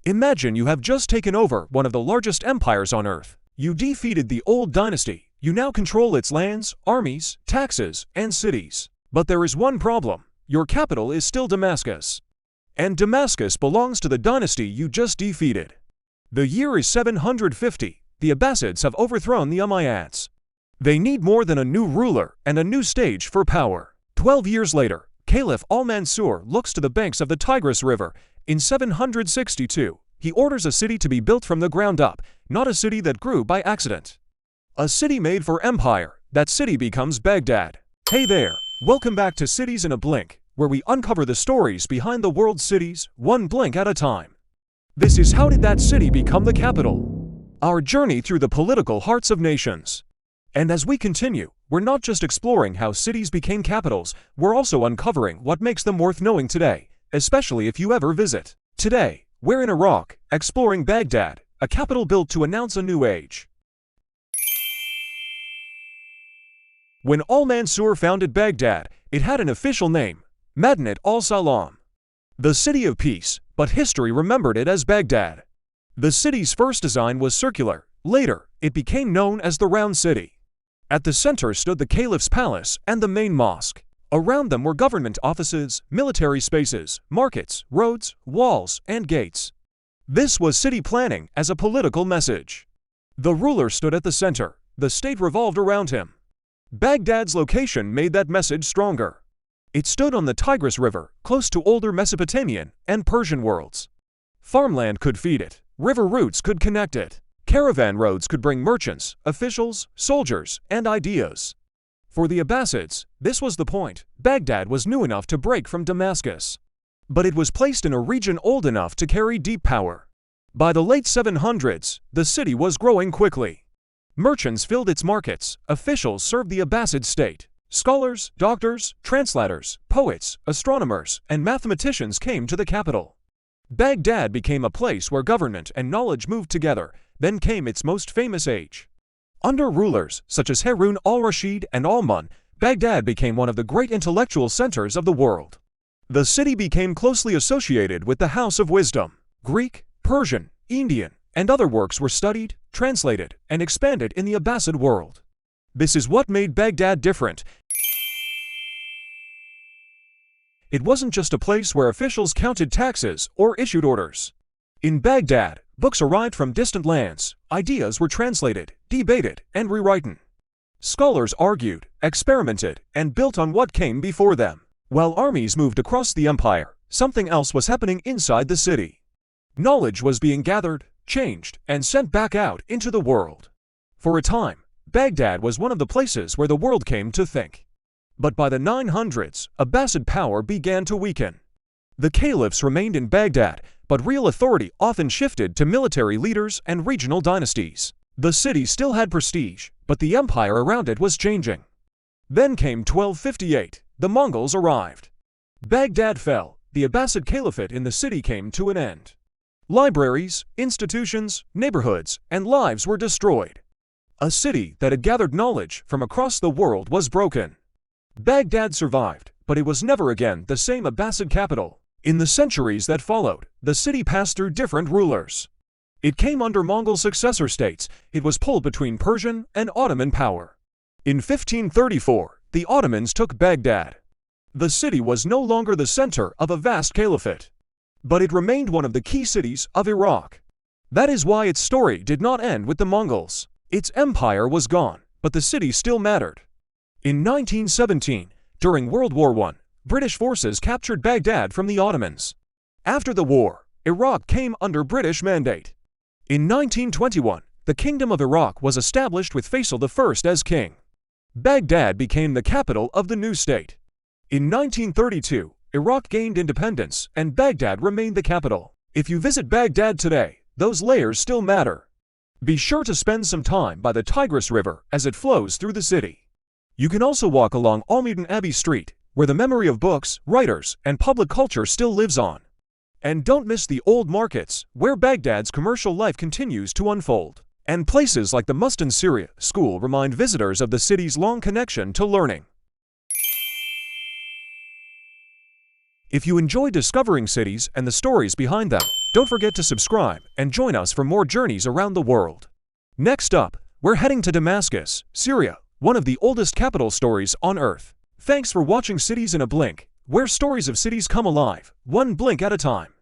Imagine you have just taken over one of the largest empires on Earth. You defeated the old dynasty. You now control its lands, armies, taxes, and cities. But there is one problem. Your capital is still Damascus. And Damascus belongs to the dynasty you just defeated. The year is 750. The Abbasids have overthrown the Umayyads. They need more than a new ruler and a new stage for power. 12 years later, Caliph al-Mansur looks to the banks of the Tigris River. In 762, he orders a city to be built from the ground up, not a city that grew by accident. A city made for empire. That city becomes Baghdad. Hey there, welcome back to Cities in a Blink, where we uncover the stories behind the world's cities, one blink at a time. This is How Did That City Become the Capital? Our journey through the political hearts of nations. And as we continue, we're not just exploring how cities became capitals, we're also uncovering what makes them worth knowing today, especially if you ever visit. Today, we're in Iraq, exploring Baghdad, a capital built to announce a new age. When al-Mansur founded Baghdad, it had an official name, Madinat al-Salam, the city of peace, but history remembered it as Baghdad. The city's first design was circular. Later, it became known as the Round City. At the center stood the caliph's palace and the main mosque. Around them were government offices, military spaces, markets, roads, walls, and gates. This was city planning as a political message. The ruler stood at the center. The state revolved around him. Baghdad's location made that message stronger. It stood on the Tigris River, close to older Mesopotamian and Persian worlds. Farmland could feed it. River routes could connect it. Caravan roads could bring merchants, officials, soldiers, and ideas. For the Abbasids, this was the point. Baghdad was new enough to break from Damascus. But it was placed in a region old enough to carry deep power. By the late 700s, the city was growing quickly. Merchants filled its markets, officials served the Abbasid state. Scholars, doctors, translators, poets, astronomers, and mathematicians came to the capital. Baghdad became a place where government and knowledge moved together. Then came its most famous age. Under rulers such as Harun al-Rashid and al-Mun, Baghdad became one of the great intellectual centers of the world. The city became closely associated with the House of Wisdom. Greek, Persian, Indian, and other works were studied, translated, and expanded in the Abbasid world. This is what made Baghdad different. It wasn't just a place where officials counted taxes or issued orders. In Baghdad, books arrived from distant lands, ideas were translated, debated, and rewritten. Scholars argued, experimented, and built on what came before them. While armies moved across the empire, something else was happening inside the city. Knowledge was being gathered, changed, and sent back out into the world. For a time, Baghdad was one of the places where the world came to think. But by the 900s, Abbasid power began to weaken. The caliphs remained in Baghdad, but real authority often shifted to military leaders and regional dynasties. The city still had prestige, but the empire around it was changing. Then came 1258. The Mongols arrived. Baghdad fell. The Abbasid Caliphate in the city came to an end. Libraries, institutions, neighborhoods, and lives were destroyed. A city that had gathered knowledge from across the world was broken. Baghdad survived, but it was never again the same Abbasid capital. In the centuries that followed, the city passed through different rulers. It came under Mongol successor states. It was pulled between Persian and Ottoman power. In 1534, the Ottomans took Baghdad. The city was no longer the center of a vast caliphate, but it remained one of the key cities of Iraq. That is why its story did not end with the Mongols. Its empire was gone, but the city still mattered. In 1917, during World War I, British forces captured Baghdad from the Ottomans. After the war, Iraq came under British mandate. In 1921, the Kingdom of Iraq was established with Faisal I as king. Baghdad became the capital of the new state. In 1932, Iraq gained independence and Baghdad remained the capital. If you visit Baghdad today, those layers still matter. Be sure to spend some time by the Tigris River as it flows through the city. You can also walk along Almudin Abbey Street, where the memory of books, writers, and public culture still lives on. And don't miss the old markets, where Baghdad's commercial life continues to unfold. And places like the Mustan Syria School remind visitors of the city's long connection to learning. If you enjoy discovering cities and the stories behind them, Don't forget to subscribe and join us for more journeys around the world. Next up, we're heading to Damascus, Syria, one of the oldest capital stories on Earth. Thanks for watching Cities in a Blink, where stories of cities come alive, one blink at a time.